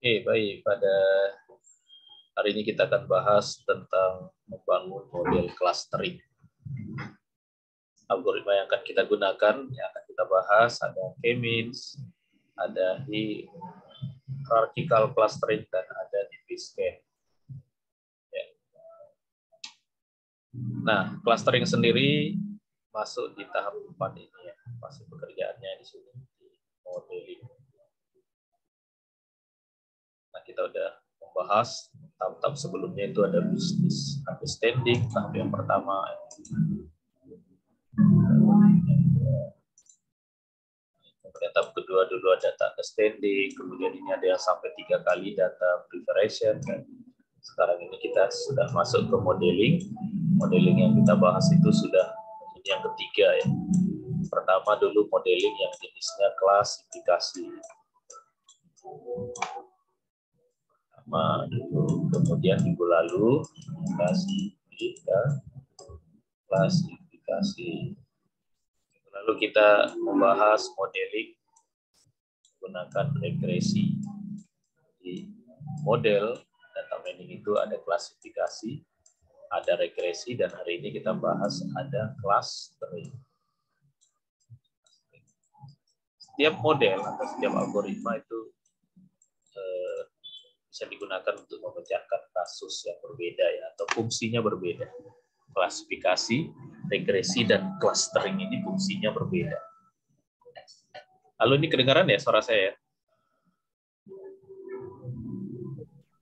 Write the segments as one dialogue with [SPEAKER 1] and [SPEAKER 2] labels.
[SPEAKER 1] Oke, baik. Pada hari ini kita akan bahas tentang membangun model clustering. Algoritma yang akan kita gunakan, yang akan kita bahas, ada K-means, ada hierarchical clustering, dan ada DB-scan. Ya. Nah, clustering sendiri masuk di tahap 4 ini ya. Masih pekerjaannya di sini, di modeling. Nah, kita udah membahas tahap-tahap sebelumnya itu ada business understanding, tahap yang pertama. Kemudian tahap kedua dulu ada data understanding, kemudian ini ada yang sampai 3 kali data preparation, dan sekarang ini kita sudah masuk ke modeling. Modeling yang kita bahas itu sudah ini yang ketiga ya. Pertama dulu modeling yang jenisnya klasifikasi. Kemudian minggu lalu klasifikasi. Lalu kita membahas modeling menggunakan regresi. Di model data mining itu ada klasifikasi, ada regresi, dan hari ini kita bahas ada clustering. Setiap model atau setiap algoritma itu bisa digunakan untuk memecahkan kasus yang berbeda ya, atau fungsinya berbeda. Klasifikasi, regresi, dan clustering ini fungsinya berbeda. Lalu ini kedengaran ya suara saya?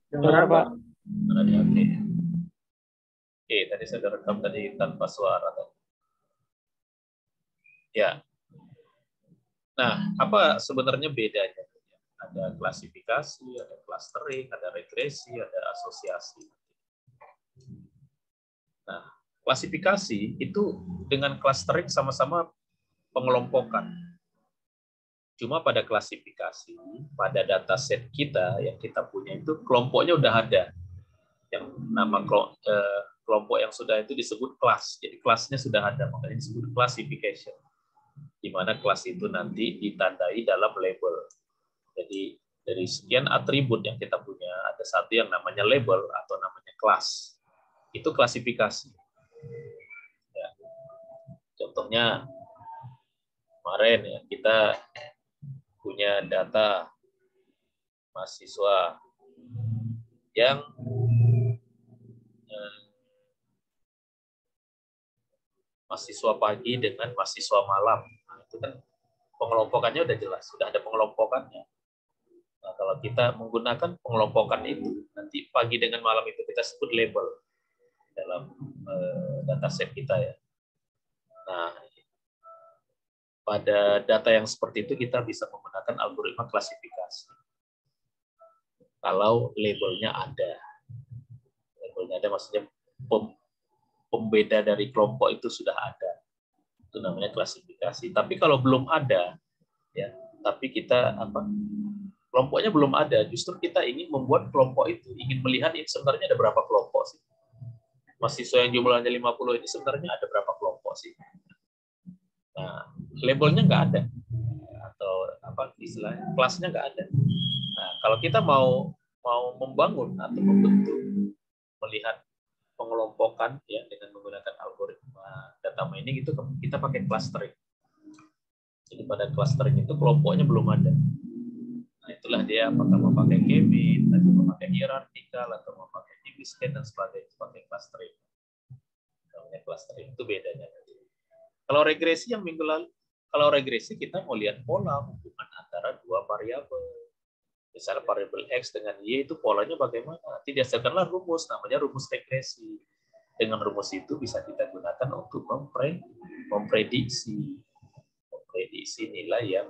[SPEAKER 2] Dengar, Pak.
[SPEAKER 1] Oke. Oke, tadi saya sudah rekam tadi tanpa suara. Ya. Nah, apa sebenarnya bedanya? Ada klasifikasi, ada clustering, ada regresi, ada asosiasi. Nah, klasifikasi itu dengan clustering sama-sama pengelompokan. Cuma pada klasifikasi, pada dataset kita yang kita punya itu kelompoknya udah ada. Yang nama kelompok yang sudah itu disebut kelas. Jadi kelasnya sudah ada, makanya disebut classification. Di mana kelas itu nanti ditandai dalam label. Jadi dari sekian atribut yang kita punya, ada satu yang namanya label atau namanya kelas. Itu klasifikasi. Ya. Contohnya kemarin ya, kita punya data mahasiswa yang mahasiswa pagi dengan mahasiswa malam. Nah, itu kan pengelompokannya udah jelas, sudah ada pengelompokannya. Nah, kalau kita menggunakan pengelompokan itu, nanti pagi dengan malam itu kita sebut label dalam dataset kita ya. Nah, pada data yang seperti itu kita bisa menggunakan algoritma klasifikasi. Kalau labelnya ada. Labelnya ada maksudnya pembeda dari kelompok itu sudah ada. Itu namanya klasifikasi. Tapi kalau belum ada, ya, tapi kita kelompoknya belum ada, justru kita ingin membuat kelompok itu, ingin melihat ini sebenarnya ada berapa kelompok sih. Mahasiswa yang jumlahnya 50 ini sebenarnya ada berapa kelompok sih. Nah, labelnya nggak ada. Atau istilahnya, kelasnya nggak ada. Nah, kalau kita mau membangun atau membentuk, melihat pengelompokan ya dengan menggunakan algoritma data mining itu kita pakai clustering. Jadi pada clustering itu kelompoknya belum ada. Nah, itulah dia apakah memakai K-means, atau memakai hierarchical, atau memakai DB-scan dan sebagainya, pakai clustering. Namanya clustering itu bedanya. Kalau regresi yang minggu lalu, kalau regresi kita mau lihat pola hubungan antara dua variabel. Misalnya variabel X dengan Y itu polanya bagaimana? Nanti dihasilkanlah rumus, namanya rumus regresi. Dengan rumus itu bisa kita gunakan untuk memprediksi nilai yang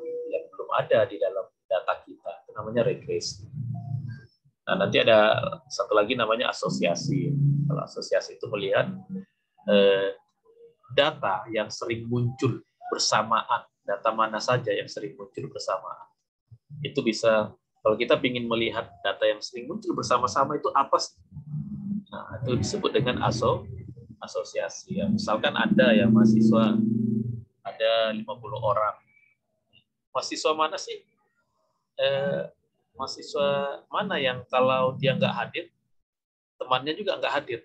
[SPEAKER 1] belum ada di dalam data kita. Itu namanya regresi. Nah, nanti ada satu lagi namanya asosiasi. Kalau asosiasi itu melihat data yang sering muncul bersamaan, data mana saja yang sering muncul bersamaan. Itu bisa, kalau kita ingin melihat data yang sering muncul bersama-sama itu apa sih? Nah, itu disebut dengan asosiasi. Ya. Misalkan ada ya mahasiswa, ada 50 orang. Mahasiswa mana sih mahasiswa mana yang kalau dia nggak hadir, temannya juga nggak hadir?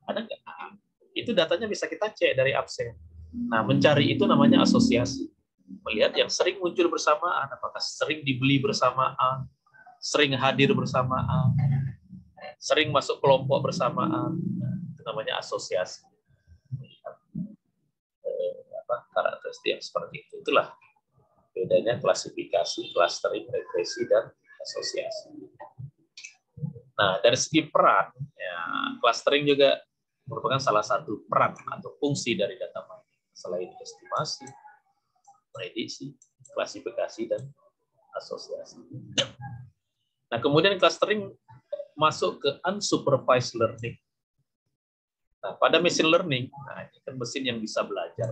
[SPEAKER 1] Ada nggak? Itu datanya bisa kita cek dari absen. Nah, mencari itu namanya asosiasi. Melihat yang sering muncul bersamaan, apakah sering dibeli bersamaan, sering hadir bersamaan, sering masuk kelompok bersamaan. Nah, itu namanya asosiasi. Karakteristik yang seperti itu. Itulah bedanya klasifikasi, clustering, regresi, dan asosiasi. Nah, dari segi peran, ya, clustering juga merupakan salah satu peran atau fungsi dari data mining. Selain estimasi, prediksi, klasifikasi, dan asosiasi. Nah, kemudian clustering masuk ke unsupervised learning. Nah, pada machine learning, nah ini kan mesin yang bisa belajar.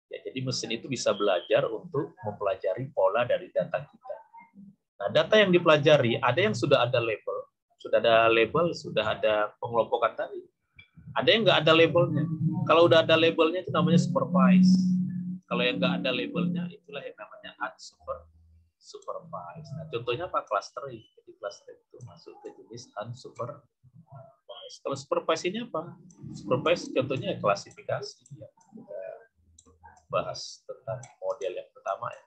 [SPEAKER 1] Ya, jadi mesin itu bisa belajar untuk mempelajari pola dari data kita. Nah, data yang dipelajari, ada yang sudah ada label, sudah ada pengelompokan tadi. Ada yang nggak ada labelnya. Kalau udah ada labelnya itu namanya supervised. Kalau yang nggak ada labelnya, itulah yang namanya unsupervised. Nah, contohnya apa? Clustering. Jadi clustering itu masuk ke jenis unsupervised. Kalau supervised ini apa? Supervised contohnya klasifikasi. Ya. Bahas tentang model yang pertama ya.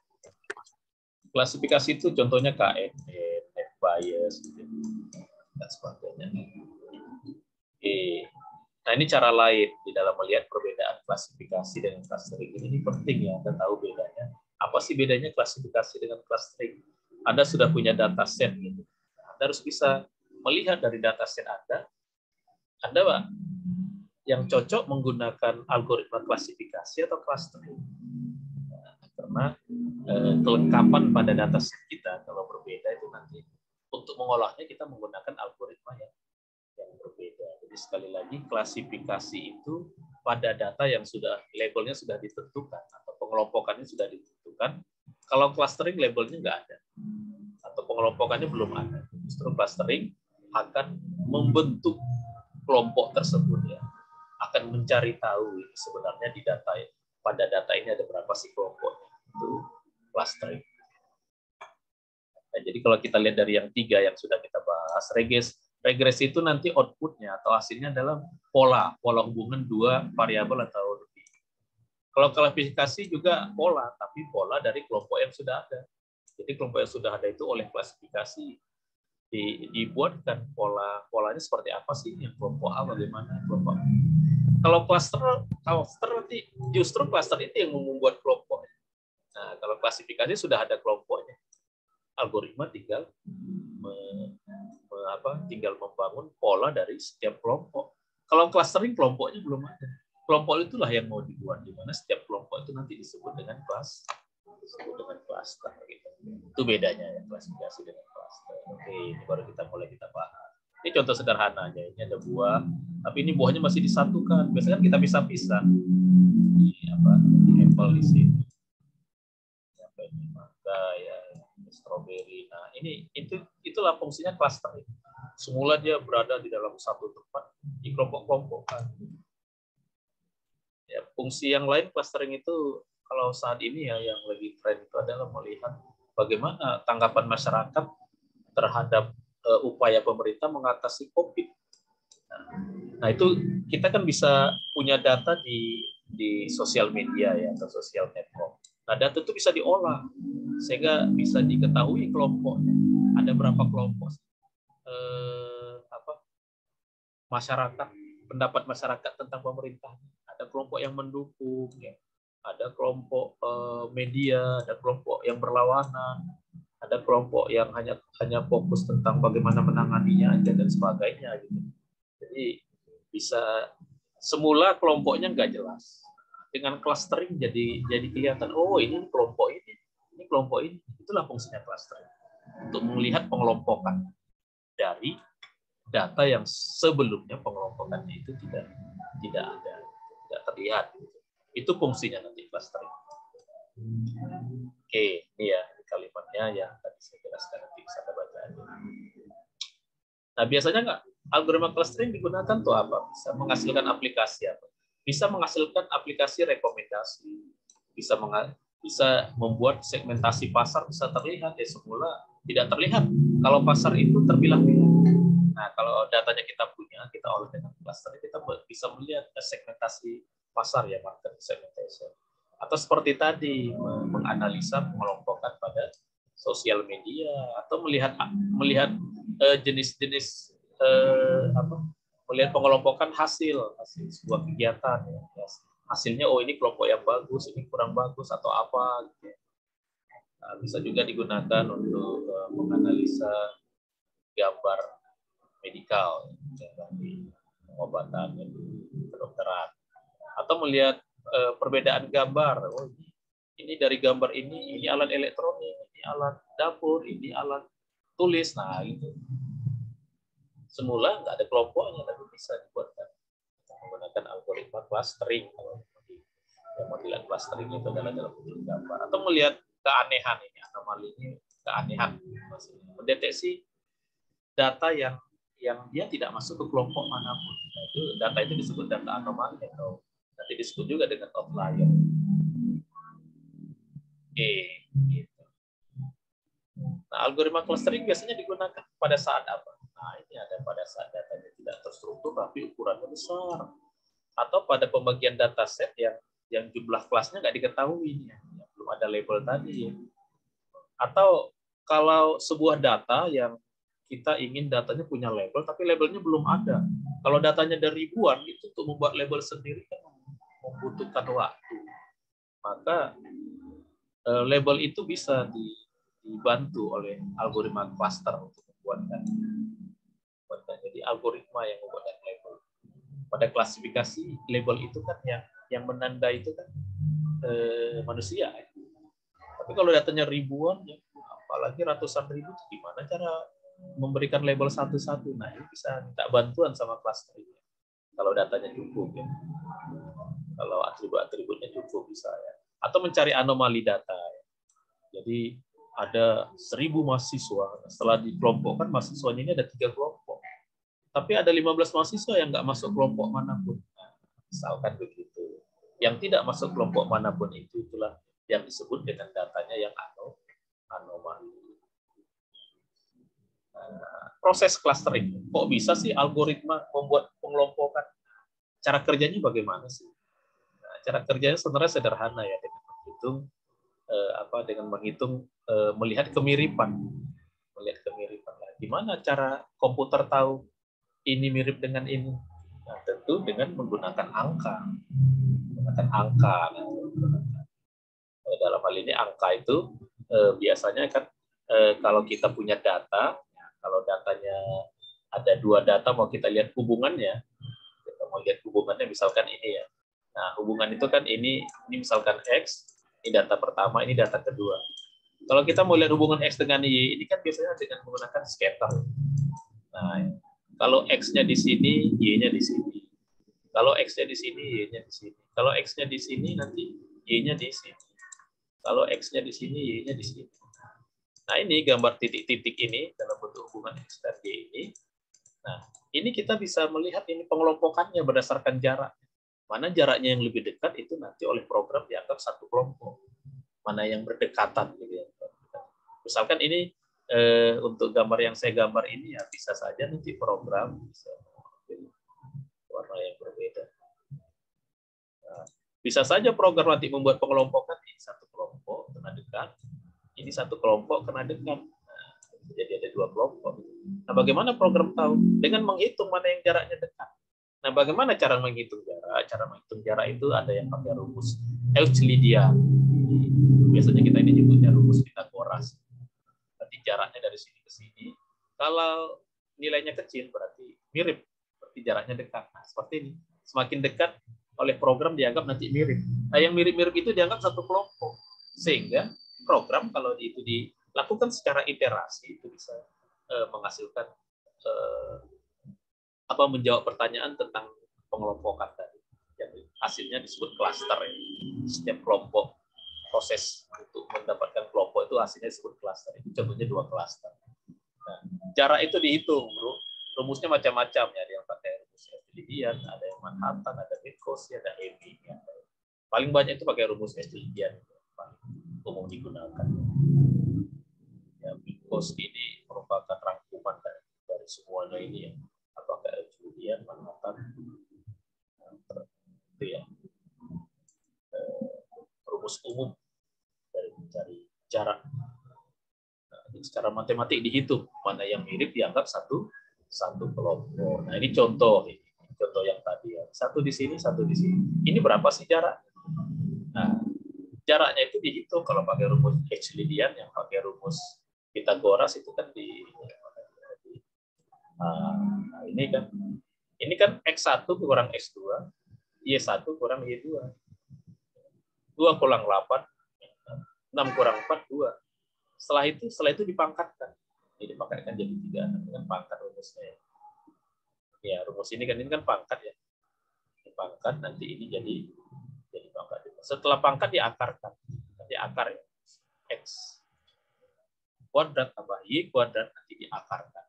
[SPEAKER 1] Klasifikasi itu contohnya KNN, net bias, dan sebagainya. Nah, ini cara lain di dalam melihat perbedaan klasifikasi dengan clustering. Ini penting ya, Anda tahu bedanya. Apa sih bedanya klasifikasi dengan clustering? Anda sudah punya dataset gitu. Anda harus bisa melihat dari dataset Anda Pak, yang cocok menggunakan algoritma klasifikasi atau clustering. Karena kelengkapan pada dataset kita kalau berbeda itu nanti untuk mengolahnya kita menggunakan algoritma yang berbeda. Jadi sekali lagi klasifikasi itu pada data yang sudah labelnya sudah ditentukan atau pengelompokannya sudah ditentukan. Kalau clustering labelnya nggak ada atau pengelompokannya belum ada. Justru clustering akan membentuk kelompok tersebut ya. Akan mencari tahu sebenarnya di data pada data ini ada berapa sih kelompoknya. Itu clustering. Nah, jadi kalau kita lihat dari yang 3 yang sudah kita bahas, regresi itu nanti outputnya atau hasilnya adalah pola hubungan 2 variabel atau lebih. Kalau klasifikasi juga pola, tapi pola dari kelompok yang sudah ada. Jadi kelompok yang sudah ada itu oleh klasifikasi dibuatkan polanya seperti apa sih, yang kelompok A bagaimana, kelompok A. Kalau cluster nanti justru cluster itu yang membuat kelompok. Nah, kalau klasifikasi sudah ada kelompoknya, algoritma tinggal tinggal membangun pola dari setiap kelompok. Kalau clustering kelompoknya belum ada. Kelompok itulah yang mau dibuat, di mana setiap kelompok itu nanti disebut dengan cluster gitu. Itu bedanya ya klasifikasi dengan cluster. Oke, ini baru kita bahas. Ini contoh sederhananya. Ini ada buah, tapi ini buahnya masih disatukan. Biasanya kan kita pisah-pisah. Ini apple di sini. Ini mangga ya, strawberry. Nah, itulah fungsinya cluster. Semula dia berada di dalam satu tempat, di kelompok-kelompokkan. Ya, fungsi yang lain clustering itu kalau saat ini ya yang lebih tren itu adalah melihat bagaimana tanggapan masyarakat terhadap upaya pemerintah mengatasi COVID. Nah, itu kita kan bisa punya data di sosial media ya atau sosial network. Nah, data itu bisa diolah sehingga bisa diketahui kelompoknya. Ada berapa kelompok masyarakat, pendapat masyarakat tentang pemerintah. Ada kelompok yang mendukung ya. Ada kelompok media, ada kelompok yang berlawanan, ada kelompok yang hanya fokus tentang bagaimana menanganinya dan sebagainya gitu. Jadi bisa semula kelompoknya nggak jelas. Dengan clustering jadi kelihatan, oh ini kelompok ini. Itulah fungsinya clustering. Untuk melihat pengelompokan dari data yang sebelumnya pengelompokannya itu tidak terlihat. Itu fungsinya nanti clustering. Oke, ini ya kalimatnya yang tadi saya jelaskan, nanti bisa Anda baca aja. Nah, biasanya algoritma clustering digunakan tuh apa? Bisa menghasilkan aplikasi apa? Bisa menghasilkan aplikasi rekomendasi, bisa membuat segmentasi pasar bisa terlihat ya semula tidak terlihat kalau pasar itu terpilah-pilah. Nah, kalau datanya kita punya, kita olah dengan cluster, kita bisa melihat segmentasi pasar ya, market segmentation. Atau seperti tadi, menganalisa pengelompokan pada sosial media, atau melihat jenis-jenis melihat pengelompokan hasil sebuah kegiatan ya. Hasilnya ini kelompok yang bagus, ini kurang bagus atau apa gitu. Nah, bisa juga digunakan untuk menganalisa gambar medikal di pengobatan kedokteran, atau melihat perbedaan gambar. Ini dari gambar ini alat elektronik, ini alat dapur, ini alat tulis. Nah, itu semula nggak ada kelompoknya, tapi bisa dibuatkan menggunakan algoritma clustering. Yang modelan clustering itu adalah dalam bentuk gambar, atau melihat keanehan ini, anomali ini, keanehan, mendeteksi data yang dia tidak masuk ke kelompok manapun. Nah, itu data itu disebut data anomali, atau nanti disebut juga dengan outlier. Gitu. Nah, algoritma clustering biasanya digunakan pada saat apa? Nah, ini ada pada saat datanya tidak terstruktur tapi ukurannya besar, atau pada pembagian dataset yang jumlah kelasnya nggak diketahui, ya, belum ada label tadi. Ya. Atau kalau sebuah data yang kita ingin datanya punya label, tapi labelnya belum ada. Kalau datanya ada ribuan, itu untuk membuat label sendiri kan membutuhkan waktu. Maka label itu bisa dibantu oleh algoritma cluster untuk membuatkan. Jadi algoritma yang membuatkan label. Pada klasifikasi, label itu kan yang menanda itu kan manusia. Tapi kalau datanya ribuan, ya, apalagi ratusan ribu, gimana cara memberikan label satu-satu? Nah, ini bisa minta bantuan sama clustering. Kalau datanya cukup, ya. Kalau atribut-atributnya cukup bisa, ya. Atau mencari anomali data. Ya. Jadi ada 1.000 mahasiswa. Setelah dikelompokkan, mahasiswanya ini ada 3 kelompok. Tapi ada 15 mahasiswa yang nggak masuk kelompok manapun. Nah, misalkan begitu. Yang tidak masuk kelompok manapun itulah yang disebut dengan datanya yang anomali. Proses clustering. Kok bisa sih algoritma membuat pengelompokan? Cara kerjanya bagaimana sih? Nah, cara kerjanya sebenarnya sederhana ya, dengan menghitung melihat kemiripan. Gimana cara komputer tahu ini mirip dengan ini? Nah, tentu dengan menggunakan angka. Dalam hal ini angka itu biasanya kan kalau kita punya data, kalau datanya ada 2 data, mau kita lihat hubungannya, misalkan ini ya. Nah, hubungan itu kan ini misalkan X, ini data pertama, ini data kedua. Kalau kita mau lihat hubungan X dengan Y, ini kan biasanya dengan menggunakan scatter. Nah, kalau X-nya di sini, Y-nya di sini. Kalau X-nya di sini, Y-nya di sini. Kalau X-nya di sini, nanti Y-nya di sini. Kalau X-nya di sini, Y-nya di sini. Nah, ini gambar titik-titik ini dalam bentuk hubungan X dan Y ini. Nah, ini kita bisa melihat ini pengelompokannya berdasarkan jarak. Mana jaraknya yang lebih dekat itu nanti oleh program dianggap satu kelompok. Mana yang berdekatan gitu ya. Misalkan ini untuk gambar yang saya gambar ini ya bisa saja nanti program bisa warna yang berbeda. Nah, bisa saja program nanti membuat pengelompokan ini satu kelompok kena dekat, ini satu kelompok kena dekat. Nah, jadi ada 2 kelompok. Nah, bagaimana program tahu? Dengan menghitung mana yang jaraknya dekat. Nah, bagaimana cara menghitung jarak? Cara menghitung jarak itu ada yang pakai rumus Euclidean. Biasanya kita ini nyebutnya rumus Pythagoras. Berarti jaraknya dari sini ke sini. Kalau nilainya kecil berarti mirip, berarti jaraknya dekat. Nah, seperti ini. Semakin dekat oleh program dianggap nanti mirip. Nah, yang mirip-mirip itu dianggap satu kelompok. Sehingga program kalau itu dilakukan secara iterasi itu bisa menghasilkan menjawab pertanyaan tentang pengelompokan tadi. Jadi hasilnya disebut klaster. Ya. Setiap kelompok proses untuk mendapatkan kelompok itu hasilnya disebut klaster. Itu contohnya 2 klaster. Nah, jarak itu dihitung, bro. Rumusnya macam-macam ya. Ada yang pakai rumus Euclidean, ada yang Manhattan, ada Minkowski, ada Ebi. Ya. Paling banyak itu pakai rumus Euclidean, paling umum digunakan. Ya, rumus ini merupakan rangkuman dari semuanya ini ya. Apakah Euclidean, Manhattan, itu ya. Rumus umum dari mencari jarak. Nah, secara matematik dihitung mana yang mirip dianggap satu kelompok. Nah, ini contoh yang tadi ya. Satu di sini, satu di sini. Ini berapa sih jarak? Nah, jaraknya itu dihitung kalau pakai rumus Euclidean, yang pakai rumus Pythagoras itu kan nah, ini kan X1 kurang X2, Y1 kurang Y2. 2 kurang 8, 6 kurang 4, 2. Setelah itu dipangkatkan. Ini dipangkatkan jadi 3 dengan pangkat rumusnya. Ya, rumus ini kan pangkat ya. Dipangkat, nanti ini jadi pangkat. Setelah pangkat diakarkan. Nanti akar ya. X kuadrat tambah Y kuadrat nanti diakarkan.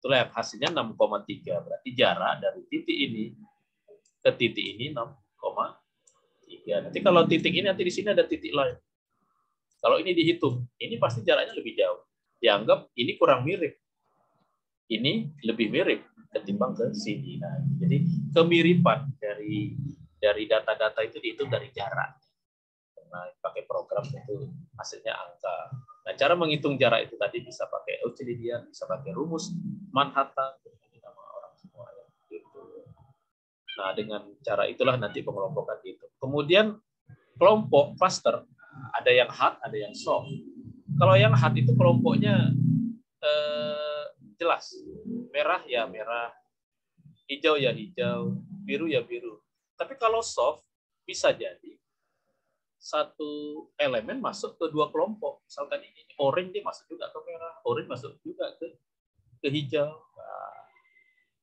[SPEAKER 1] Itulah yang hasilnya 6,3. Berarti jarak dari titik ini ke titik ini 6,3. Nanti kalau titik ini nanti di sini ada titik lain. Kalau ini dihitung, ini pasti jaraknya lebih jauh. Dianggap ini kurang mirip. Ini lebih mirip ketimbang ke sini. Nah, jadi kemiripan dari data-data itu dihitung dari jarak. Nah, pakai program itu hasilnya angka. Nah, cara menghitung jarak itu tadi bisa pakai Euclidean, bisa pakai rumus Manhattan. Ini nama orang semua ya. Gitu. Nah, dengan cara itulah nanti pengelompokan itu. Kemudian kelompok cluster, ada yang hard, ada yang soft. Kalau yang hard itu kelompoknya jelas, merah ya merah, hijau ya hijau, biru ya biru. Tapi kalau soft bisa jadi satu elemen masuk ke dua kelompok. Misalkan ini orange dia masuk juga ke merah, orange masuk juga ke hijau. Nah,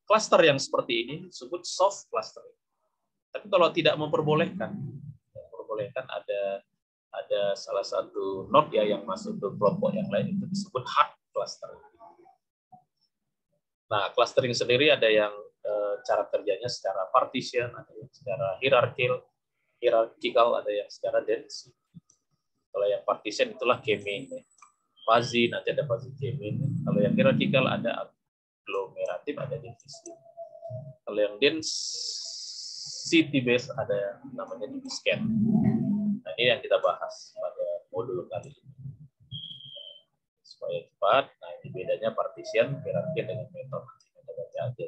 [SPEAKER 1] cluster yang seperti ini disebut soft clustering. Tapi kalau tidak memperbolehkan ada salah satu node ya yang masuk ke kelompok yang lain, itu disebut hard clustering. Nah, clustering sendiri ada yang cara kerjanya secara partition, ada yang secara hierarchical, ada yang secara density. Kalau yang partition itulah K-mean, fuzzy nanti ada fuzzy K-mean. Kalau yang hierarchical ada agglomerative, ada density. Kalau yang density base ada yang namanya DB-scan. Nah, ini yang kita bahas pada modul kali ini. Supaya cepat, nah ini bedanya partition, hierarki dengan metode. Kita baca aja.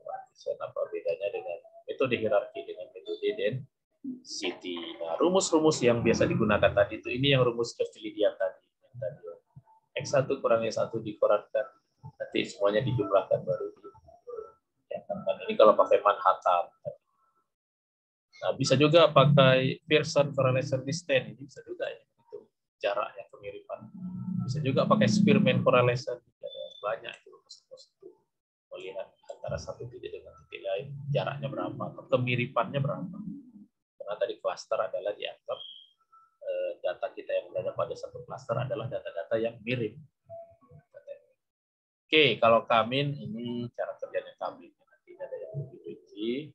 [SPEAKER 1] Partition apa bedanya dengan metode hierarki dengan metode density. Nah, rumus-rumus yang biasa digunakan tadi itu, ini yang rumus Euclidean tadi. X1 kurang Y1 dikurankan, nanti semuanya dijumlahkan baru diangkat. Ini kalau pakai Manhattan. Nah, bisa juga pakai Pearson correlation distance, ini bisa juga ya, itu jarak yang kemiripan. Bisa juga pakai Spearman correlation, banyak itu melihat antara satu titik dengan titik lain jaraknya berapa, kemiripannya berapa. Karena tadi cluster adalah dianggap data kita yang berada pada satu cluster adalah data-data yang mirip. Oke, kalau K-mean ini cara kerjanya K-mean. Nanti ada yang lebih rinci.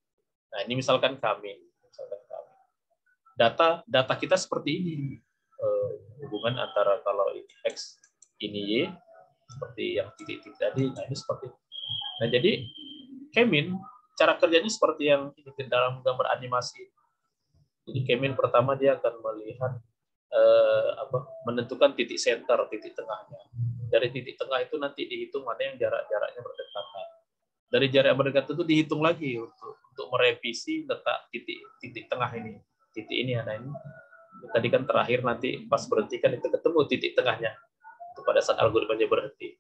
[SPEAKER 1] Nah, ini misalkan K-mean. Data kita seperti ini. Hubungan antara kalau ini X, ini Y, seperti yang titik-titik tadi. Nah, ini seperti itu. Nah, jadi K-mean cara kerjanya seperti yang ini dalam gambar animasi. Jadi K-mean pertama dia akan melihat menentukan titik center, titik tengahnya. Dari titik tengah itu nanti dihitung mana yang jaraknya berdekatan. Dari jarak yang berdekatan itu dihitung lagi untuk merevisi letak titik tengah ini. Titik ini ada ini. Tadi kan terakhir nanti pas berhenti kan itu ketemu titik tengahnya. Itu pada saat algoritmanya berhenti.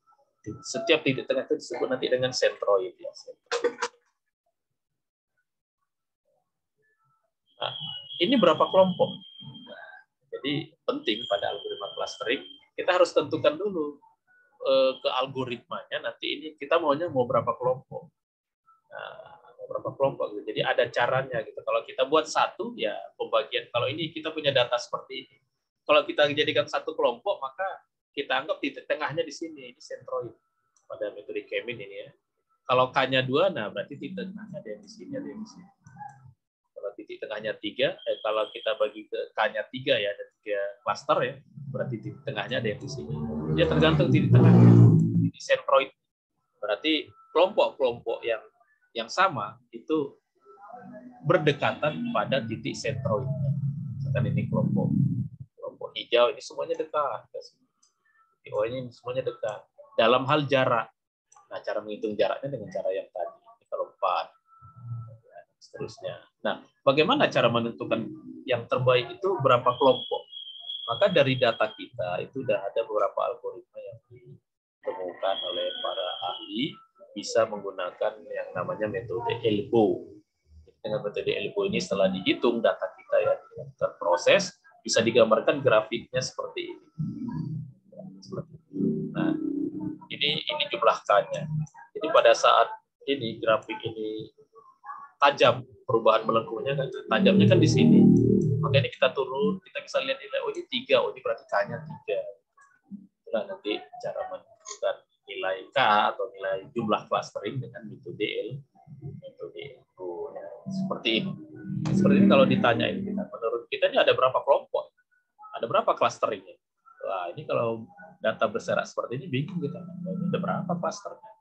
[SPEAKER 1] Setiap titik tengah itu disebut nanti dengan centroid ya. Nah, ini berapa kelompok? Jadi penting pada algoritma clustering kita harus tentukan dulu ke algoritmanya nanti ini kita mau berapa kelompok. Nah, berapa kelompok gitu. Jadi ada caranya gitu. Kalau kita buat satu ya pembagian. Kalau ini kita punya data seperti ini. Kalau kita jadikan satu kelompok maka kita anggap titik tengahnya di sini, ini centroid pada metode K-mean ini ya. Kalau K-nya 2, nah berarti titik tengahnya ada yang di sini, ada yang di sini. Kalau titik tengahnya 3, kalau kita bagi ke K-nya 3 ya, ada 3 cluster ya. berarti titik tengahnya ada yang di sini. Ya tergantung titik tengahnya. Titik sentroid berarti kelompok-kelompok yang sama itu berdekatan pada titik sentroid. Misalkan ini kelompok hijau ini semuanya dekat. Oh ini semuanya dekat. Dalam hal jarak. Nah, cara menghitung jaraknya dengan cara yang tadi. Kalau 4 dan seterusnya. Nah, bagaimana cara menentukan yang terbaik itu berapa kelompok? Maka dari data kita itu sudah ada beberapa algoritma yang ditemukan oleh para ahli bisa menggunakan yang namanya metode ELBO. Dengan metode ELBO ini setelah dihitung data kita ya, terproses, bisa digambarkan grafiknya seperti ini. Nah, ini jumlah K-nya. Jadi pada saat ini grafik ini tajam, perubahan melengkungnya kan tajamnya kan di sini. Maka ini kita turun, kita bisa lihat nilai, oh ini 3, oh ini berarti K-nya 3. Itulah nanti cara menentukan nilai K atau nilai jumlah clustering dengan metode ELBO. Seperti ini. Seperti ini kalau ditanyain kita, menurut kita ini ada berapa kelompok? Ada berapa clusteringnya? Wah, ini kalau data berserak seperti ini bingung kita. Ini ada berapa clusternya?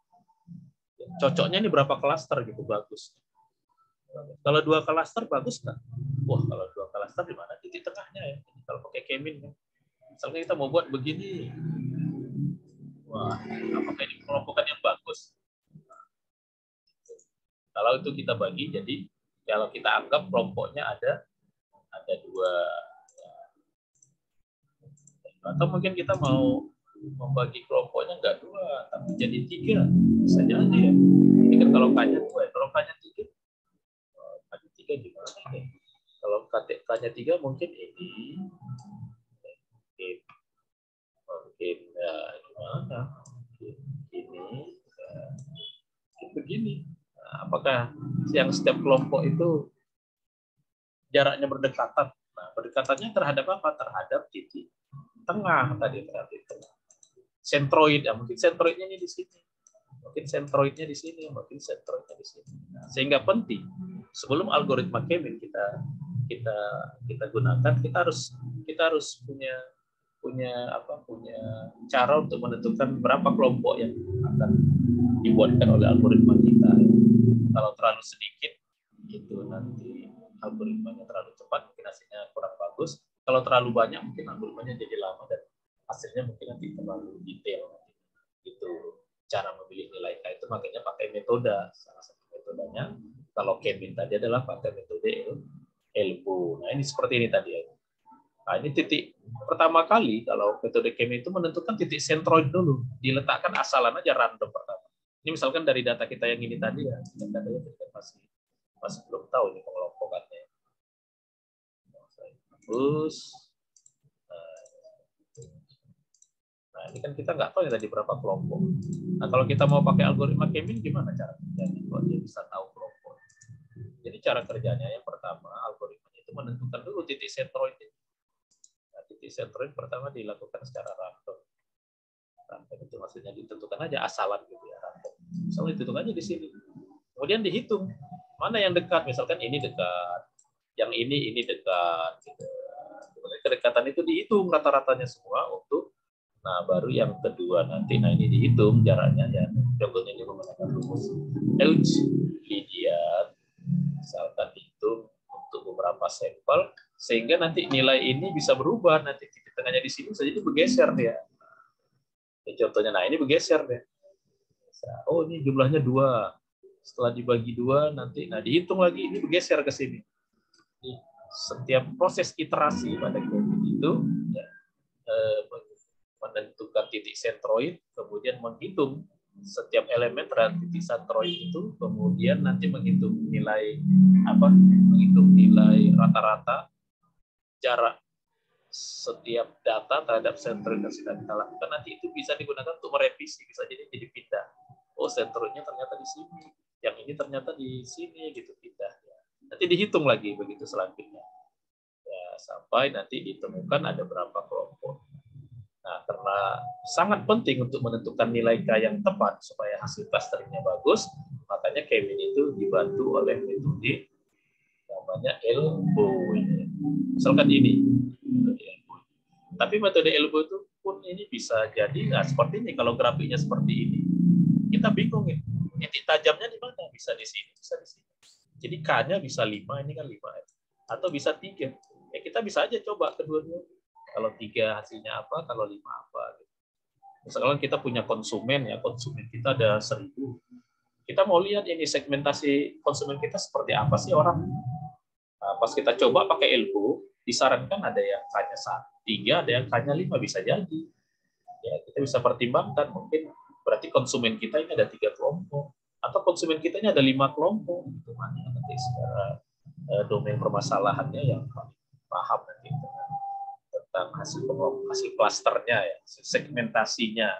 [SPEAKER 1] Cocoknya ini berapa cluster gitu bagus. Kalau 2 cluster bagus nggak? Wah, kalau 2 cluster di mana titik tengahnya ya? Kalau pakai K-mean kan. Misalnya kita mau buat begini. Wah, apakah ini kelompokan yang bagus? Kalau itu kita bagi, jadi kalau kita anggap kelompoknya ada 2. Atau mungkin kita mau membagi kelompoknya nggak 2, tapi jadi 3. Bisa jadi ya. Ini kan kalau K-nya 2, kalau K-nya 3, K-nya 3 gimana ya? Kalau K-nya 3 mungkin ini. Mungkin ya, gimana? Ini. Begini. Nah, apakah yang setiap kelompok itu jaraknya berdekatan? Nah, berdekatannya terhadap apa? Terhadap titik tengah tadi, terhadap tengah. Sentroid, ya mungkin sentroidnya ini di sini, mungkin sentroidnya di sini, mungkin sentroidnya di sini. Nah, sehingga penting sebelum algoritma K-mean kita gunakan, kita harus punya cara untuk menentukan berapa kelompok yang akan dibuatkan oleh algoritma kita. Kalau terlalu sedikit, itu nanti algoritmanya terlalu cepat, mungkin hasilnya kurang bagus. Kalau terlalu banyak, mungkin algoritmanya jadi lama dan hasilnya mungkin nanti terlalu detail. Itu cara memilih nilai K itu makanya pakai metode. Salah satu metodenya, kalau K-mean tadi adalah pakai metode ELBO. Nah ini seperti ini tadi ya. Nah ini titik pertama kali kalau metode K-mean itu menentukan titik sentroid dulu, diletakkan asalan aja random pertama. Ini misalkan dari data kita yang ini tadi ya, datanya masih belum tahu ini pengelompokannya. Terus, nah ini kan kita nggak tahu ya tadi berapa kelompok. Nah kalau kita mau pakai algoritma K-mean gimana cara kerjanya? Kalau dia bisa tahu kelompok. Jadi cara kerjanya yang pertama algoritmanya itu menentukan dulu titik sentroid. Nah, titik sentroid pertama dilakukan secara random. Random itu maksudnya ditentukan aja asalan gitu ya random. Misalnya ditentukan aja di sini. Kemudian dihitung mana yang dekat. Misalkan ini dekat, yang ini dekat. Gitu. Kedekatan itu dihitung rata-ratanya semua untuk. Nah, baru yang kedua nanti, nah ini dihitung jaraknya ya. Contohnya ini menggunakan rumus Euclidean. Misalkan dihitung untuk beberapa sampel, sehingga nanti nilai ini bisa berubah. Nanti titik tengahnya di sini bisa jadi bergeser ya. Ini contohnya, nah ini bergeser deh. Oh ini jumlahnya 2. Setelah dibagi 2 nanti, nah dihitung lagi ini bergeser ke sini. Setiap proses iterasi pada K-mean itu ya, menentukan titik sentroid, kemudian menghitung setiap elemen terhadap titik sentroid itu, kemudian nanti menghitung nilai rata-rata jarak setiap data terhadap sentroid yang sudah kita lakukan. Nanti itu bisa digunakan untuk merevisi, bisa jadi pindah. Oh sentroidnya ternyata di sini, yang ini ternyata di sini gitu pindah. Nanti dihitung lagi begitu selanjutnya. Ya, sampai nanti ditemukan ada berapa kelompok. Nah, karena sangat penting untuk menentukan nilai K yang tepat supaya hasil clusteringnya bagus, makanya K-mean itu dibantu oleh metode namanya ELBO. Misalkan ini. Tapi metode elbow itu pun ini bisa jadi seperti ini. Kalau grafiknya seperti ini, kita bingung nih. Titik tajamnya di mana? Bisa di sini, bisa di sini. Jadi K-nya bisa 5, ini kan 5 ya. Atau bisa 3. Ya kita bisa aja coba kedua-duanya. Kalau 3 hasilnya apa, kalau 5 apa. Misalkan kita punya konsumen ya, konsumen kita ada 1000. Kita mau lihat ini segmentasi konsumen kita seperti apa sih orang. Nah, pas kita coba pakai elbow, disarankan ada yang K-nya 3, ada yang K-nya 5, bisa jadi. Ya, kita bisa pertimbangkan, mungkin berarti konsumen kita ini ada 3 kelompok, atau konsumen kita ini ada 5 kelompok. Itu mana nanti secara domain permasalahannya yang paham nanti tentang hasil klasternya, ya, segmentasinya.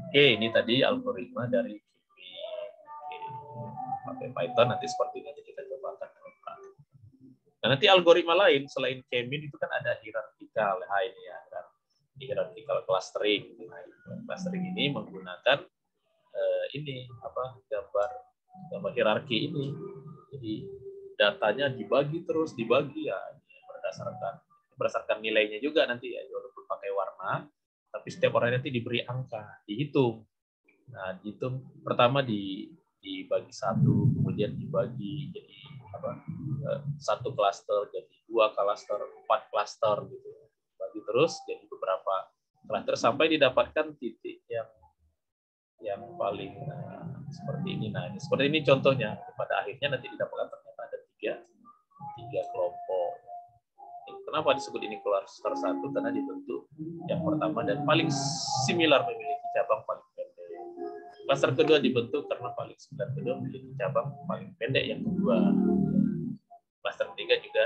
[SPEAKER 1] Oke, ini tadi algoritma dari pakai Python, nanti seperti nanti kita coba akan. Nah, nanti algoritma lain selain K-mean itu kan ada hierarchical, ini ya, hierarchical clustering. Nah, clustering ini menggunakan ini apa gambar hierarki ini. Jadi datanya dibagi terus dibagi ya, berdasarkan nilainya juga nanti ya, walaupun pakai warna, tapi setiap orang nanti diberi angka, dihitung. Nah, dihitung pertama dibagi 1, kemudian dibagi jadi satu klaster, jadi 2 klaster, 4 klaster gitu. Bagi terus jadi beberapa klaster sampai didapatkan titik yang paling seperti ini. Nah, seperti ini contohnya. Pada akhirnya nanti didapatkan ternyata ada tiga kelompok. Kenapa disebut ini klaster 1? Karena dibentuk yang pertama dan paling similar memiliki cabang paling pendek. Klaster kedua dibentuk karena klaster kedua memiliki cabang paling pendek yang kedua. Klaster 3 juga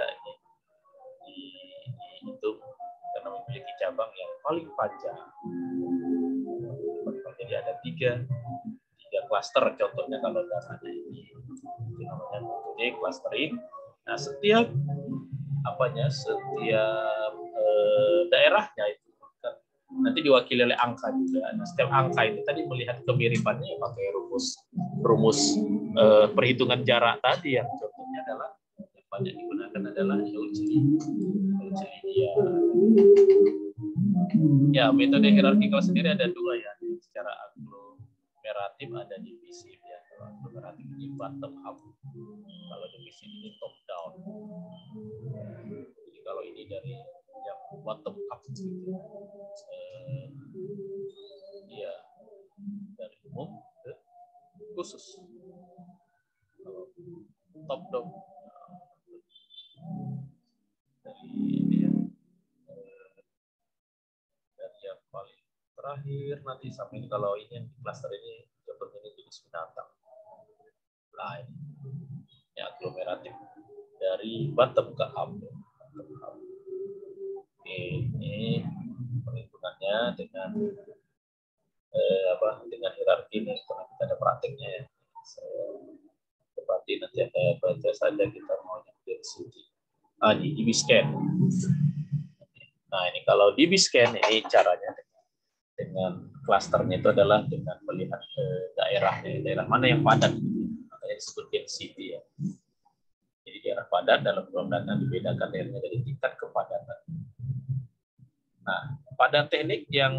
[SPEAKER 1] dihitung karena memiliki cabang yang paling panjang. Jadi ada tiga klaster, contohnya kalau datanya ini namanya metode clustering. Nah, setiap daerahnya itu kan nanti diwakili oleh angka juga. Nah, setiap angka ini tadi melihat kemiripannya ya pakai rumus perhitungan jarak tadi, yang contohnya adalah yang banyak digunakan adalah Euclidean. Ya, metode hierarkikal sendiri ada 2 ya. Secara aglomeratif ada divisif ya. Kalau aglomeratif ini bottom up. Kalau divisif ini top down. Jadi kalau ini dari yang bottom up gitu. Ya, dari umum ke khusus. Kalau top down dari ini ya. Dari yang paling terakhir nanti sampai kalau ini yang di cluster ini contohnya ini jenis binatang. Nah, ini aglomeratif dari bottom ke up. Ini perhitungannya dengan dengan hierarki ini karena kita ada prakteknya ya. Berarti nanti ada baca saja kita mau yang density. Di DB-scan. Nah, ini kalau DB-scan ini caranya dengan klasternya itu adalah dengan melihat daerah mana yang padat, makanya disebut density ya. Jadi daerah padat dalam program data dibedakan daerahnya dari tingkat kepadatan. Nah, pada teknik yang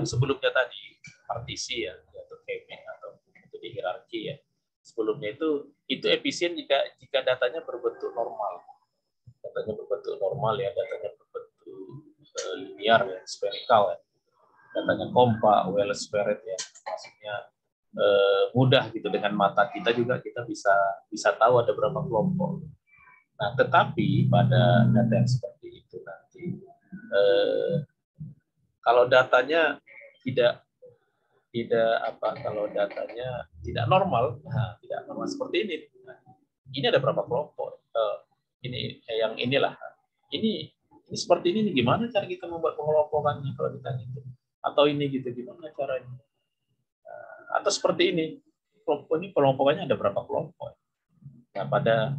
[SPEAKER 1] sebelumnya tadi partisi ya, atau K-mean atau metode hierarki ya. Sebelumnya itu efisien jika datanya berbentuk normal. Datanya berbentuk normal ya, datanya berbentuk linear ya, spherical ya. Datanya kompak, well spread ya, maksudnya mudah gitu, dengan mata kita juga kita bisa tahu ada berapa kelompok. Nah, tetapi pada data yang seperti itu nanti kalau datanya kalau datanya tidak normal, tidak normal seperti ini. Nah, ini ada berapa kelompok? Ini yang inilah. Ini seperti ini gimana cara kita membuat pengelompokannya kalau ditanya itu? Atau ini gitu, gimana caranya? Atau seperti ini, kelompok ini kelompokannya ada berapa kelompok? Nah, pada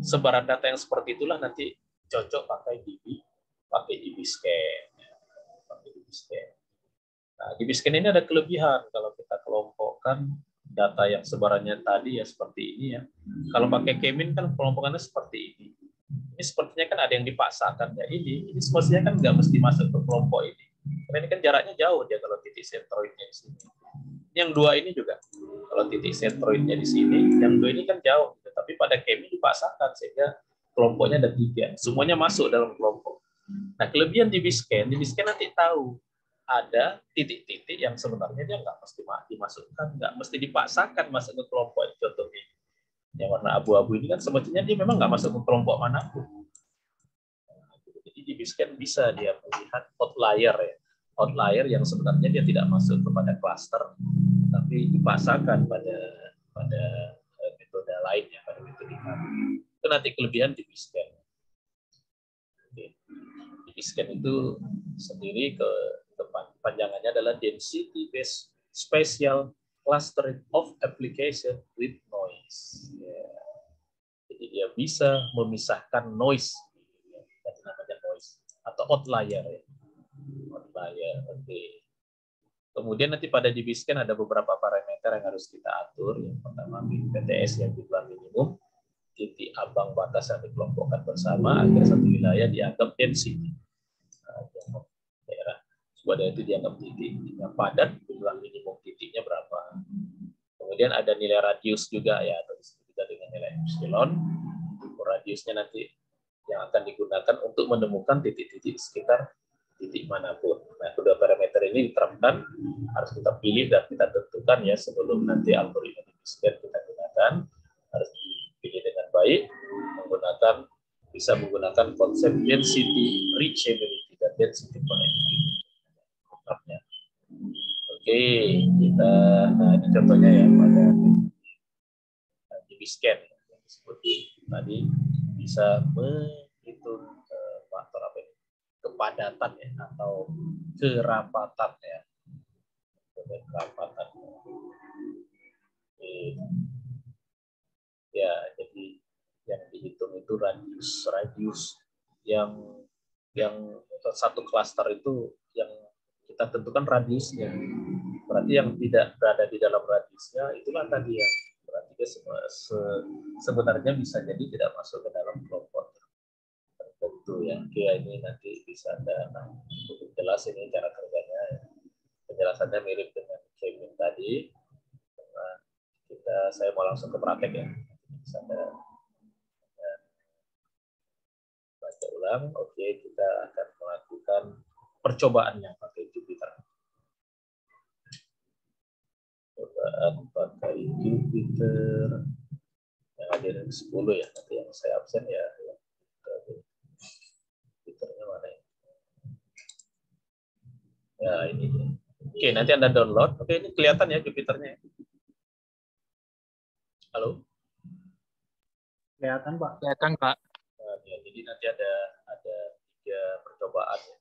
[SPEAKER 1] sebaran data yang seperti itulah nanti cocok pakai DB-scan. Nah, DB-scan ini ada kelebihan kalau kita kelompokkan data yang sebarannya tadi ya seperti ini ya. Kalau pakai K-mean kan kelompokannya seperti ini. Ini Ini sepertinya kan ada yang dipaksakan ya. Ini semestinya kan nggak mesti masuk ke kelompok ini. Karena ini kan jaraknya jauh dia kalau titik sentroidnya di sini. Yang dua ini juga kalau titik sentroidnya di sini, yang dua ini kan jauh. Tapi pada kemi dipaksakan sehingga kelompoknya ada 3. Semuanya masuk dalam kelompok. Nah, kelebihan DB-scan nanti tahu ada titik-titik yang sebenarnya dia nggak mesti dimasukkan, nggak mesti dipaksakan masuk ke kelompok. Contohnya yang warna abu-abu ini kan sebetulnya dia memang nggak masuk ke kelompok manapun. Jadi DB-scan bisa dia melihat outlier ya, outlier yang sebenarnya dia tidak masuk kepada cluster, tapi dipaksakan pada metode lain ya, pada metode kami. Itu nanti kelebihan DB-scan. DB-scan itu sendiri ke panjangannya adalah density based spatial clustering of application with noise. Ya. Jadi dia bisa memisahkan noise, yang namanya noise atau outlier. Ya. Outlier. Oke. Kemudian nanti pada DB-scan ada beberapa parameter yang harus kita atur. Yang pertama PTS yang jumlah minimum, titik abang batas yang dikelompokkan bersama agar satu wilayah dianggap density. Nah, daerah sebuah daerah itu dianggap titiknya padat, jumlah minimum titiknya berapa. Kemudian ada nilai radius juga ya, atau disebut juga dengan nilai epsilon. Radiusnya nanti yang akan digunakan untuk menemukan titik-titik sekitar titik manapun. Nah, kedua parameter ini diterapkan, harus kita pilih dan kita tentukan ya sebelum nanti algoritma DB-scan kita gunakan, harus dipilih dengan baik, bisa menggunakan konsep density reachability dan density connectivity. Oke, nah ini contohnya ya pada DB-scan yang disebut tadi bisa menghitung faktor apa ini, kepadatan ya atau kerapatan ya, kerapatan. Ya, jadi yang dihitung itu radius yang satu klaster itu yang kita tentukan radiusnya. Berarti yang tidak berada di dalam radiusnya itulah tadi yang berarti dia sebenarnya bisa jadi tidak masuk ke dalam kelompok tertentu ya. Oke, ini nanti bisa ada cukup jelas ini cara kerjanya. Penjelasannya mirip dengan Kevin tadi. Saya mau langsung ke praktek ya. Bisa ada baca ulang. Oke, kita akan melakukan percobaannya pakai Jupyter. Percobaan pakai Jupyter. Yang ada 10 ya, nanti yang saya absen ya. Jupyternya mana ya? Ya, ini. Oke, nanti Anda download. Oke, ini kelihatan ya Jupyternya. Halo?
[SPEAKER 2] Kelihatan, Pak.
[SPEAKER 3] Kelihatan, Pak.
[SPEAKER 1] Nah, ya, jadi nanti ada 3 percobaan ya.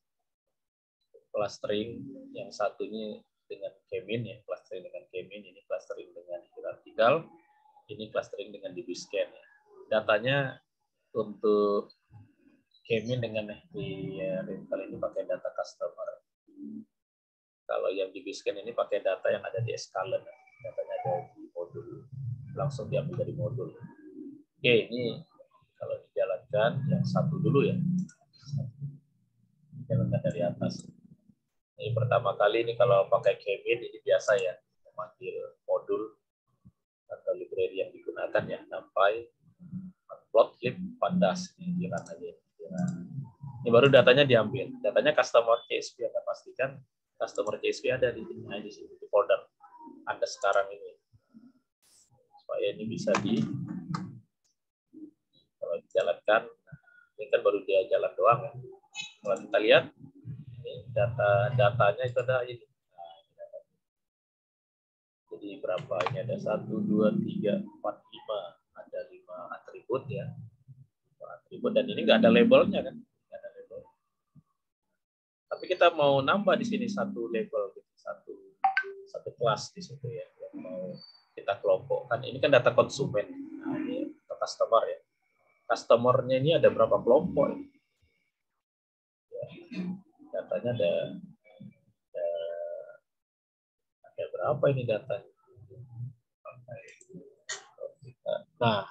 [SPEAKER 1] Clustering yang satunya dengan Kemin ya, clustering dengan Kemin, ini clustering dengan hierarchical, ini clustering dengan DB-scan ya. Datanya untuk Kemin dengan hierarchical ini pakai data customer. Kalau yang DB-scan ini pakai data yang ada di Escalent, datanya ada di modul, langsung diambil dari modul. Oke, ini kalau dijalankan yang satu dulu ya, dijalankan dari atas. Ini pertama kali ini kalau pakai Kemin ini biasa ya, memanggil modul atau library yang digunakan ya, NumPy, Matplotlib, Pandas, ini jalan aja. Ini baru datanya diambil. Datanya customer CSV, Anda pastikan customer CSV ada di sini, di folder Anda sekarang ini. Supaya ini bisa kalau dijalankan, ini kan baru dia jalan doang ya. Kalau kita lihat, ini datanya itu ada ini. Nah, ini datanya. Jadi berapa? Ini ada 1, 2, 3, 4, 5. Ada 5 atribut ya. 5 atribut, dan ini nggak ada labelnya kan? Nggak ada label. Tapi kita mau nambah di sini satu label, satu kelas di situ ya. Yang mau kita kelompokkan. Ini kan data konsumen. Nah, ini customer ya. Customer-nya ini ada berapa kelompok ini? Ya, datanya ada berapa ini datanya? Nah,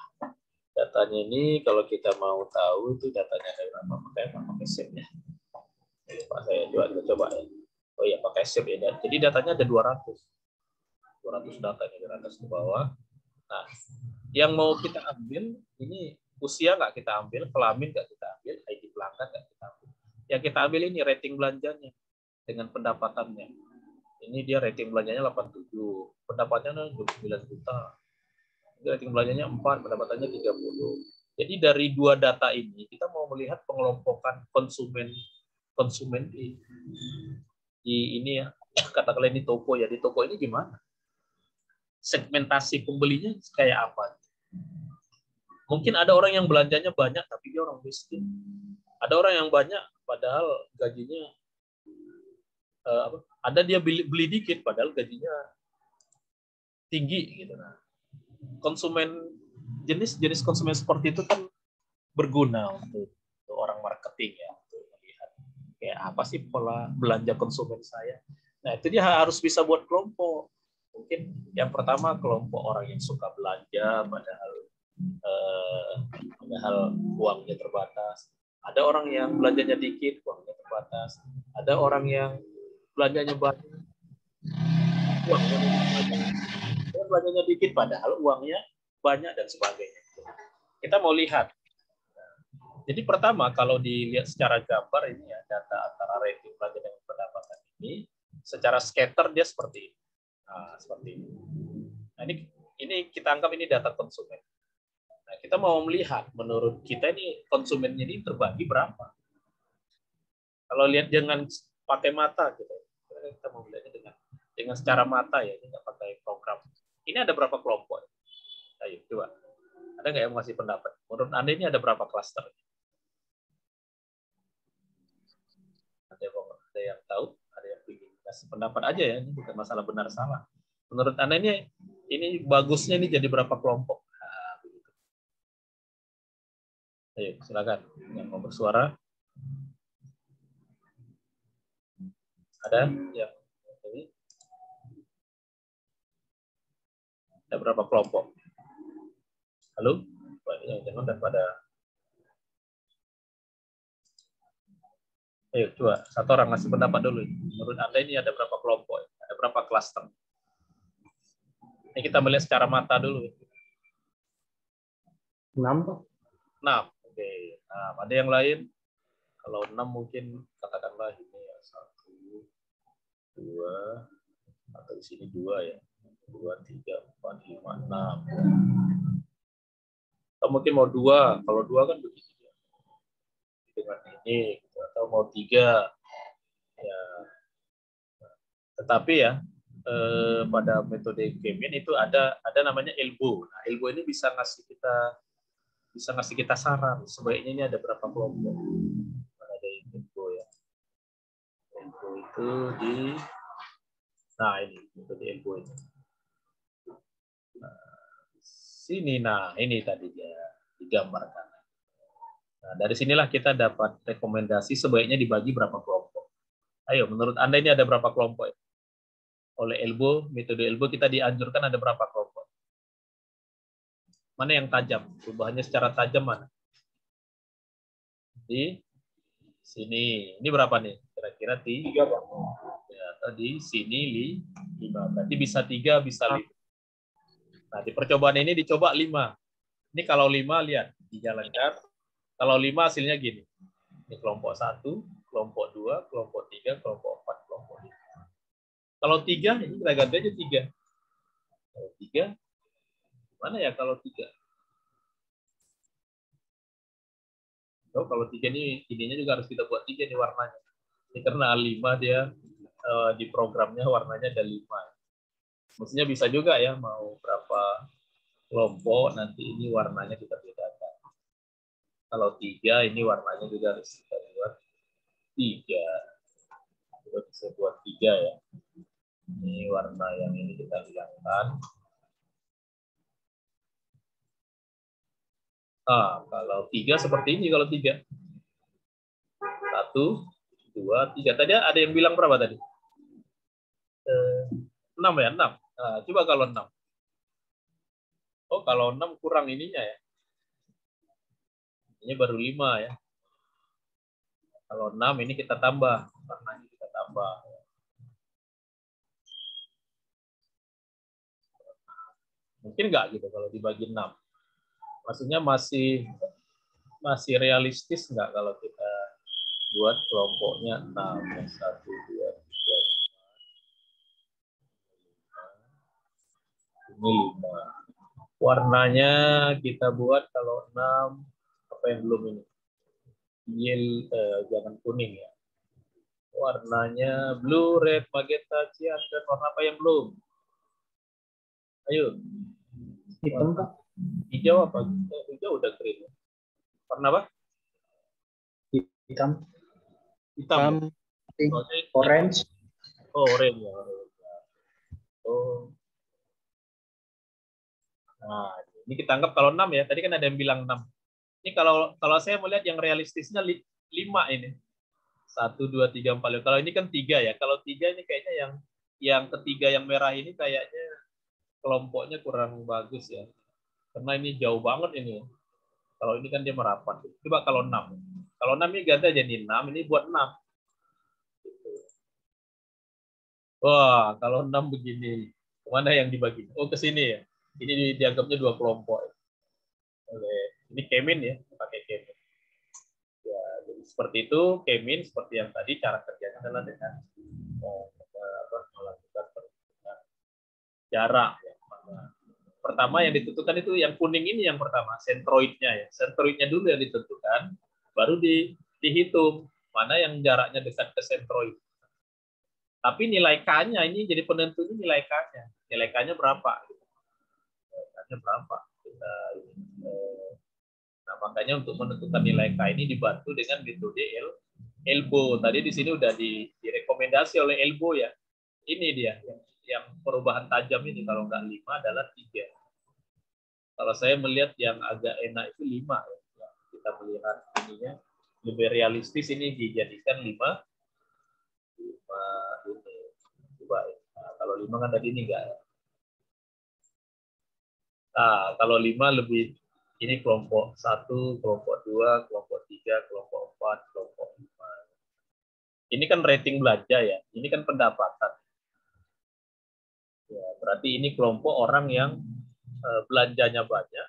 [SPEAKER 1] datanya ini kalau kita mau tahu itu datanya dari apa, pakai SEP ya. Pak saya coba ya. Oh iya pakai SEP ya. Jadi datanya ada 200 data di atas ke bawah. Nah, yang mau kita ambil ini usia nggak kita ambil, kelamin nggak kita ambil, ID pelanggan nggak kita ambil. Yang kita ambil ini rating belanjanya dengan pendapatannya. Ini dia rating belanjanya 87, pendapatannya 29 juta. Rating belanjanya 4, pendapatannya 30. Jadi dari dua data ini kita mau melihat pengelompokan konsumen di ini ya, katakanlah ini toko ya, di toko ini gimana? Segmentasi pembelinya kayak apa? Mungkin ada orang yang belanjanya banyak tapi dia orang miskin. Ada orang yang banyak padahal gajinya ada dia beli dikit padahal gajinya tinggi gitu. Nah, jenis konsumen seperti itu kan berguna untuk orang marketing ya, untuk melihat kayak apa sih pola belanja konsumen saya. Nah, itu dia harus bisa buat kelompok. Mungkin yang pertama kelompok orang yang suka belanja padahal uangnya terbatas. Ada orang yang belanjanya dikit, uangnya terbatas. Ada orang yang belanjanya banyak, belanjanya dikit, padahal uangnya banyak dan sebagainya. Kita mau lihat. Jadi pertama kalau dilihat secara gambar ini ya data antara rating belanja dengan pendapatan ini, secara scatter dia seperti ini. Nah, seperti ini. Nah, ini kita anggap ini data konsumen. Nah, kita mau melihat menurut kita ini konsumennya ini terbagi berapa. Kalau lihat dengan pakai mata gitu, kita mau melihatnya dengan secara mata ya, ini nggak pakai program. Ini ada berapa kelompok? Ayo coba. Ada nggak yang ngasih pendapat? Menurut Anda ini ada berapa klaster? Ada yang tahu? Ada yang ingin kasih pendapat aja ya, ini bukan masalah benar salah. Menurut Anda ini bagusnya ini jadi berapa kelompok? Nah, begitu. Ayo silakan yang mau bersuara. Ada yang ini? Ada berapa kelompok? Halo? Jangan daripada. Ayo coba satu orang ngasih pendapat dulu. Menurut Anda ini ada berapa kelompok? Ada berapa klaster? Ini kita melihat secara mata dulu.
[SPEAKER 2] 6.
[SPEAKER 1] 6. Oke. Nah, ada yang lain? Kalau 6 mungkin katakanlah ini ya 1, 2, atau di sini 2 ya. 2, 3, 4, 5, 6. Atau mungkin mau 2. Kalau 2 kan begini ya. Dengan ini atau mau 3 ya. Tetapi ya pada metode Kemin itu ada namanya elbow. Nah, elbow ini bisa ngasih kita saran sebaiknya ini ada berapa kelompok. Ada elbow ya. Elbow itu ini metode elbow ini. Ini tadi dia digambarkan. Nah, dari sinilah kita dapat rekomendasi sebaiknya dibagi berapa kelompok. Ayo, menurut Anda ini ada berapa kelompok? Oleh elbow, metode elbow kita dianjurkan ada berapa kelompok? Mana yang tajam? Perubahannya secara tajam mana? Di sini. Ini berapa nih? Kira-kira 3. Ya, atau di sini 5. Berarti bisa 3, bisa 5. Nah, di percobaan ini dicoba 5. Ini kalau 5 lihat dijalankan. Kalau 5 hasilnya gini. Ini kelompok 1, kelompok 2, kelompok 3, kelompok 4, kelompok 5. Kalau 3 ini kita ganti aja 3. Kalau 3 mana ya kalau 3? Oh, kalau 3 ini ininya juga harus kita buat 3 nih warnanya. Ini karena 5 dia di programnya warnanya ada 5. Mestinya bisa juga ya mau berapa kelompok nanti ini warnanya kita bedakan. Kalau 3 ini warnanya juga harus kita buat 3. Kita bisa buat 3 ya. Ini warna yang ini kita hilangkan. Kalau 3 seperti ini kalau 3. 1, 2, 3. Tadi ada yang bilang berapa tadi? 6 ya, 6. Nah, coba kalau 6. Oh, kalau 6 kurang ininya ya. Ini baru 5 ya. Kalau 6 ini kita tambah. Warnanya kita tambah. Mungkin nggak gitu kalau dibagi 6. Maksudnya masih realistis nggak kalau kita buat kelompoknya 6. 1, 2, 3, 4. Ini 5. Warnanya kita buat kalau 6, apa yang belum ini? Jangan kuning ya. Warnanya blue, red, magenta, cyan, dan warna apa yang belum? Ayo.
[SPEAKER 2] Hitam, Pak.
[SPEAKER 1] Hijau apa? Hijau udah green. Warna apa?
[SPEAKER 2] Hitam.
[SPEAKER 1] Hitam.
[SPEAKER 2] Pink. Orange.
[SPEAKER 1] Oh, orange ya. Oh. Nah, ini kita anggap kalau 6 ya. Tadi kan ada yang bilang 6. Ini kalau saya melihat yang realistisnya 5 ini. 1, 2, 3, 4. Kalau ini kan 3 ya. Kalau 3 ini kayaknya yang ketiga yang merah ini kayaknya kelompoknya kurang bagus ya. Karena ini jauh banget ini. Kalau ini kan dia merapat. Coba kalau 6. Kalau 6 ini ganti jadi 6, ini buat 6. Wah, kalau 6 begini. Kemana yang dibagi? Oh, ke sini ya. Ini dianggapnya 2 kelompok. Ini kemin ya, pakai kemin. Ya, jadi seperti itu, kemin seperti yang tadi cara kerjanya adalah dengan melakukan perhitungan jarak. Ya. Pertama yang ditentukan itu yang kuning ini yang pertama, sentroidnya ya. Sentroidnya dulu yang ditentukan, baru dihitung mana yang jaraknya dekat ke sentroid. Tapi nilai K-nya ini jadi penentunya nilai K-nya. Nilai K-nya berapa? Nilai K-nya berapa? Nah, makanya untuk menentukan nilai K ini dibantu dengan metode ELBO. Tadi di sini udah direkomendasi oleh ELBO ya. Ini dia yang perubahan tajam ini kalau nggak 5 adalah 3. Kalau saya melihat yang agak enak itu 5 ya. Kita melihat ininya lebih realistis ini dijadikan 5 ini. Coba ya. Nah, kalau 5 kan tadi ini enggak. Nah, kalau 5 lebih ini kelompok 1, kelompok 2, kelompok 3, kelompok 4, kelompok 5. Ini kan rating belanja ya. Ini kan pendapatan. Ya, berarti ini kelompok orang yang belanjanya banyak.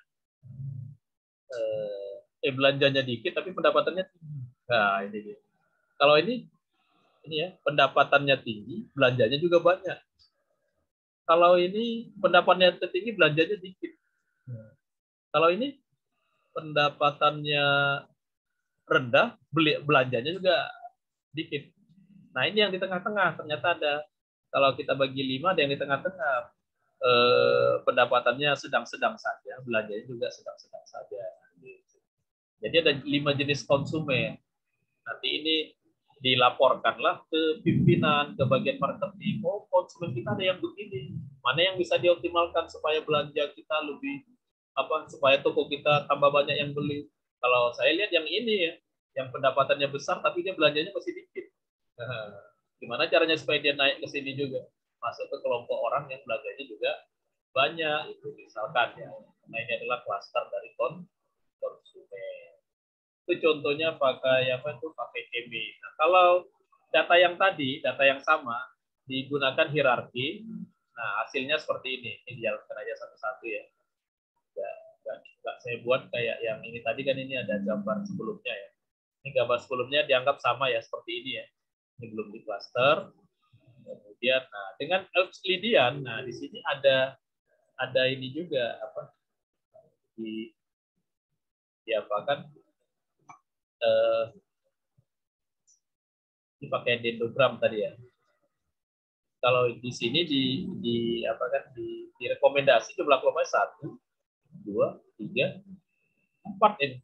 [SPEAKER 1] Belanjanya dikit tapi pendapatannya tinggi. Nah, ini dia. Kalau ini ya, pendapatannya tinggi, belanjanya juga banyak. Kalau ini pendapatannya tinggi, belanjanya dikit. Kalau ini pendapatannya rendah, belanjanya juga dikit. Nah, ini yang di tengah-tengah. Ternyata ada, kalau kita bagi 5, ada yang di tengah-tengah. Pendapatannya sedang-sedang saja, belanjanya juga sedang-sedang saja. Jadi ada 5 jenis konsumen. Nanti ini dilaporkanlah ke pimpinan, ke bagian marketing. Oh, konsumen kita ada yang begini. Mana yang bisa dioptimalkan supaya belanja kita lebih supaya toko kita tambah banyak yang beli. Kalau saya lihat yang ini ya, yang pendapatannya besar tapi dia belanjanya masih dikit. Gimana caranya supaya dia naik ke sini juga? Masuk ke kelompok orang yang belanjanya juga banyak. Itu misalkan ya. Nah, ini adalah klaster dari konsumen. Itu contohnya pakai pakai kemin. Nah, kalau data yang tadi, data yang sama digunakan hierarki, nah hasilnya seperti ini. Ini dijalankan aja satu-satu ya. Nggak saya buat kayak yang ini tadi kan ini ada gambar sebelumnya ya. Ini gambar sebelumnya dianggap sama ya seperti ini ya. Ini belum di cluster. Kemudian, nah dengan Euclidean, nah di sini ada ini juga diapakan? Dipakai dendrogram tadi ya. Kalau di sini direkomendasi jumlah kelompoknya 1, 2, 3, 4 ini.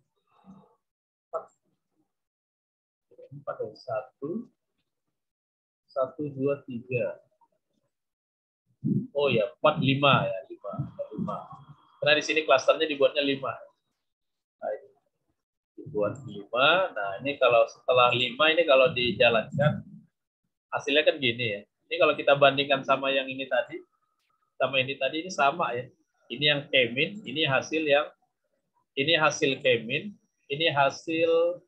[SPEAKER 1] 4 1, 2, 3. Oh ya, 4, 5 ya, 5. Karena di sini klasternya dibuatnya 5. Nah, ini dibuat 5. Nah, ini kalau setelah 5 ini kalau dijalankan hasilnya kan gini ya. Ini kalau kita bandingkan sama yang ini tadi, ini sama ya. Ini yang kemin, ini hasil kemin, Ini hasil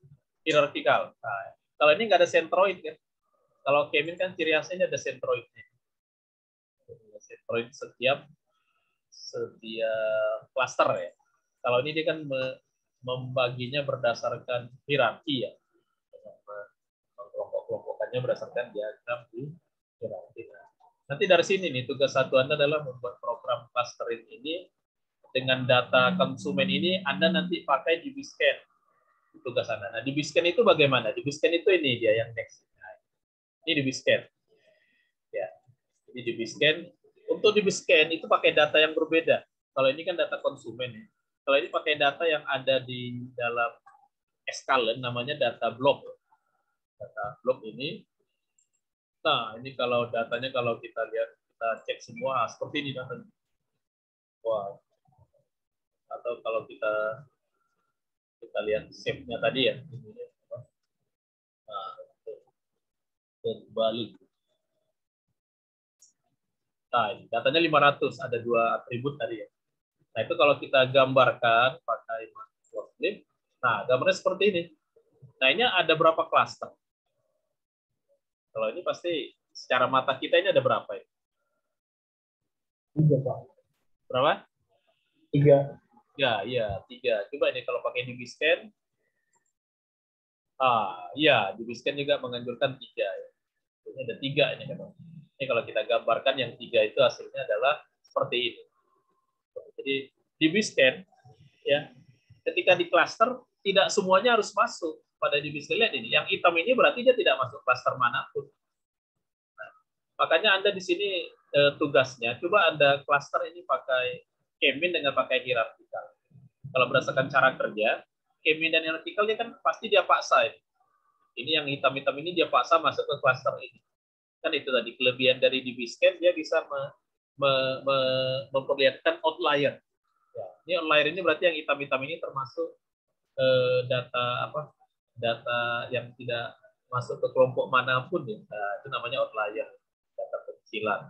[SPEAKER 1] hierarkikal. Nah, kalau ini nggak ada sentroid kan. Kalau K-mean kan ciri khasnya ada sentroidnya. Sentroid setiap cluster ya. Kalau ini dia kan membaginya berdasarkan hierarki ya. Kelompok-kelompokannya berdasarkan diagram di hierarki. Nah, nanti dari sini nih tugas satu Anda adalah membuat program clustering ini dengan data konsumen ini Anda nanti pakai di DB-Scan tugas Anda. Nah, DB-Scan itu bagaimana? DB-Scan itu ini dia yang next. Nah, ini DB-Scan. Ya. Jadi DB-Scan untuk DB-Scan itu pakai data yang berbeda. Kalau ini kan data konsumen ya. Kalau ini pakai data yang ada di dalam Escalent namanya data block. Data block ini. Nah, ini kalau datanya kalau kita lihat, kita cek semua seperti ini datanya. Wah. Atau kalau kita lihat shape-nya tadi ya. Nah, terbalik. Nah, datanya 500, ada 2 atribut tadi ya. Nah, itu kalau kita gambarkan pakai Matplotlib, nah, gambarnya seperti ini. Nah, ini ada berapa klaster? Kalau ini pasti secara mata kita ini ada berapa ya?
[SPEAKER 2] 3, Pak.
[SPEAKER 1] Berapa?
[SPEAKER 2] 3.
[SPEAKER 1] Ya, iya, 3. Coba ini kalau pakai DB-Scan, iya, DB-Scan juga menganjurkan 3 ya. Ini ada 3 ini kan. Ini kalau kita gambarkan yang 3 itu hasilnya adalah seperti ini. Jadi DB-Scan ya, ketika di cluster tidak semuanya harus masuk pada DB-Scan. Lihat ini, yang hitam ini berarti dia tidak masuk cluster manapun. Nah, makanya Anda di sini tugasnya coba Anda cluster ini pakai K-mean dengan pakai hierarkikal. Kalau berdasarkan cara kerja, K-mean dan hierarkikal dia kan pasti dia paksa ini. Ini yang hitam-hitam ini dia paksa masuk ke cluster ini. Kan itu tadi kelebihan dari DB-Scan, dia bisa memperlihatkan outlier. Ya, ini outlier ini berarti yang hitam-hitam ini termasuk data apa? Data yang tidak masuk ke kelompok manapun ya. Nah, itu namanya outlier, data kecilan.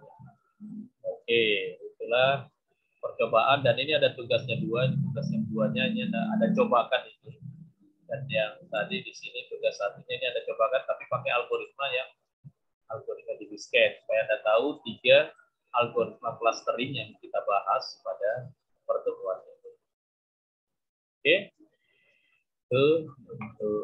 [SPEAKER 1] Oke, itulah percobaan dan ini ada tugasnya 2, tugas yang 2-nya ini ada cobakan ini. Dan yang tadi di sini tugas satunya ini ada cobakan tapi pakai algoritma yang algoritma DB-Scan supaya Anda tahu 3 algoritma clustering yang kita bahas pada pertemuan ini. Oke. Itu untuk